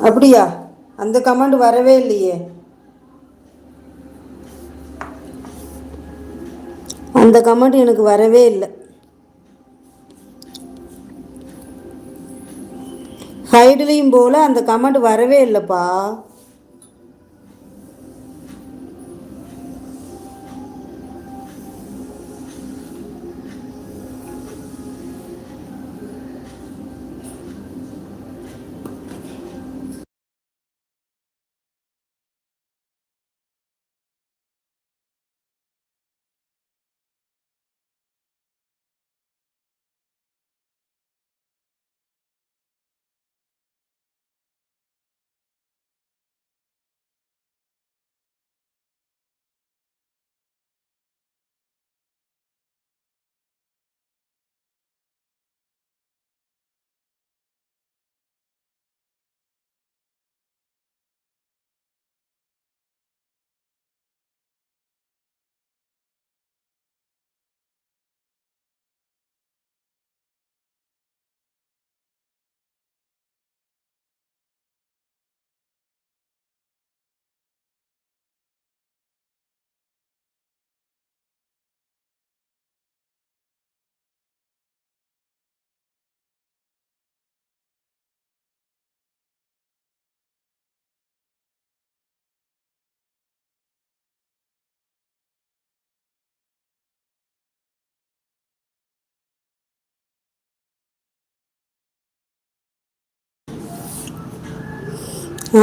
அப்படியா? அந்த கமெண்ட் வரவே இல்லையே. அந்த கமெண்ட் எனக்கு வரவே இல்லை. ஹைட்லேயும் போல் அந்த கமெண்ட் வரவே இல்லைப்பா.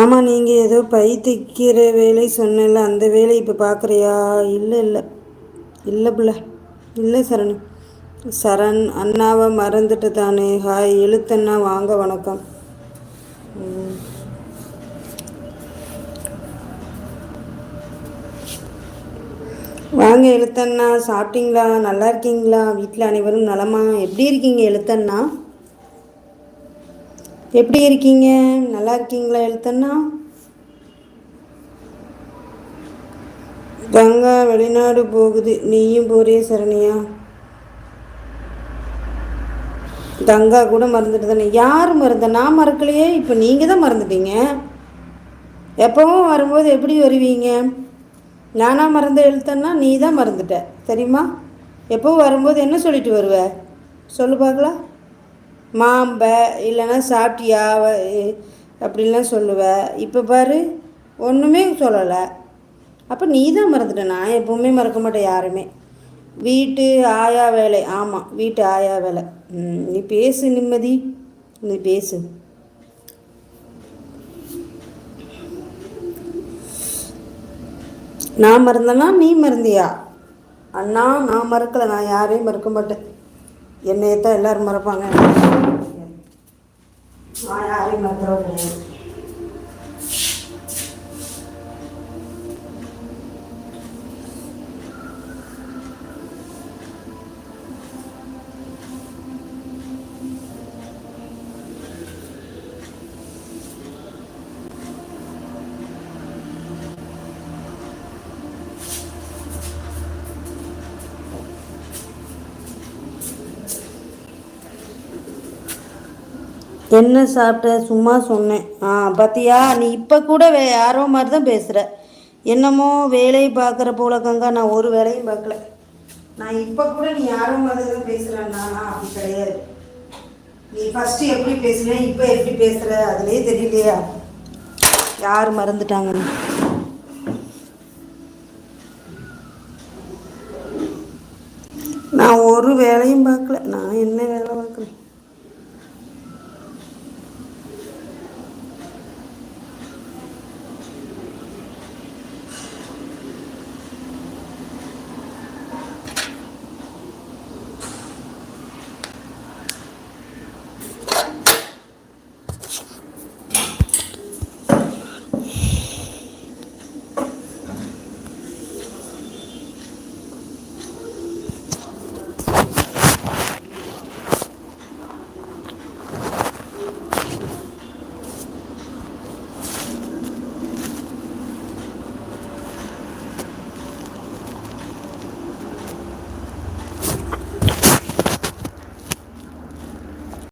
ஆமாம், நீங்கள் ஏதோ பை தைக்கிற வேலை சொன்னல, அந்த வேலை இப்போ பார்க்குறியா? இல்லை இல்லை இல்லை பிள்ளை, இல்லை சரண். சரண் அண்ணாவை மறந்துட்டு தானே? ஹாய் எழுத்தண்ணா, வாங்க வணக்கம். வாங்க எழுத்தண்ணா, சாப்பிட்டீங்களா? நல்லா இருக்கீங்களா? வீட்டில் அனைவரும் நலமா? எப்படி இருக்கீங்க எழுத்தண்ணா? எப்படி இருக்கீங்க? நல்லா இருக்கீங்களா எழுத்தண்ணா? கங்கா வெளிநாடு போகுது, நீயும் போறிய சரணியா? கங்கா கூட மறந்துட்டு தானே? யார் மறந்த? நான் மறக்கலையே. இப்போ நீங்கள் தான் மறந்துட்டீங்க. எப்பவும் வரும்போது எப்படி வருவீங்க? நானாக மறந்த எழுத்தன்னா நீ தான் மறந்துட்ட தெரியுமா? எப்பவும் வரும்போது என்ன சொல்லிட்டு வருவ சொல்லு பார்க்கலாம். மாம்ப இல்லைன்னா சாப்பிட்டியா அப்படின்லாம் சொல்லுவேன். இப்போ பாரு, ஒன்றுமே சொல்லலை. அப்போ நீ தான் மறந்துட்ட. நான் எப்போவுமே மறக்க மாட்டேன் யாருமே. வீட்டு ஆயா வேலை. ஆமாம், வீட்டு ஆயா வேலை. நீ பேசு நிம்மதி, நீ பேசு. நான் மறந்தேன்னா நீ மறந்தியா? அண்ணா நான் மறக்கலை. நான் யாரையும் மறக்க மாட்டேன். என்னையை தான் எல்லோரும் மறப்பாங்க. நான் யாரையும் மறக்கிறோம் கிடையாது. என்ன சாப்பிட்ட? சும்மா சொன்னேன். பார்த்தியா, நீ இப்போ கூட யாரோ மாதிரி தான் பேசுகிற. என்னமோ வேலையை பார்க்குற போல கங்கா. நான் ஒரு வேலையும் பார்க்கல. நான் இப்போ கூட நீ யாரோ மாதிரி தான் பேசுகிறேன்னா அப்படி கிடையாது. நீ ஃபஸ்ட்டு எப்படி பேசுன, இப்போ எப்படி பேசுகிற, அதுலேயே தெரியலையா யார் மறந்துட்டாங்கன்னு? நான் ஒரு வேலையும் பார்க்கல. நான் என்ன வேலை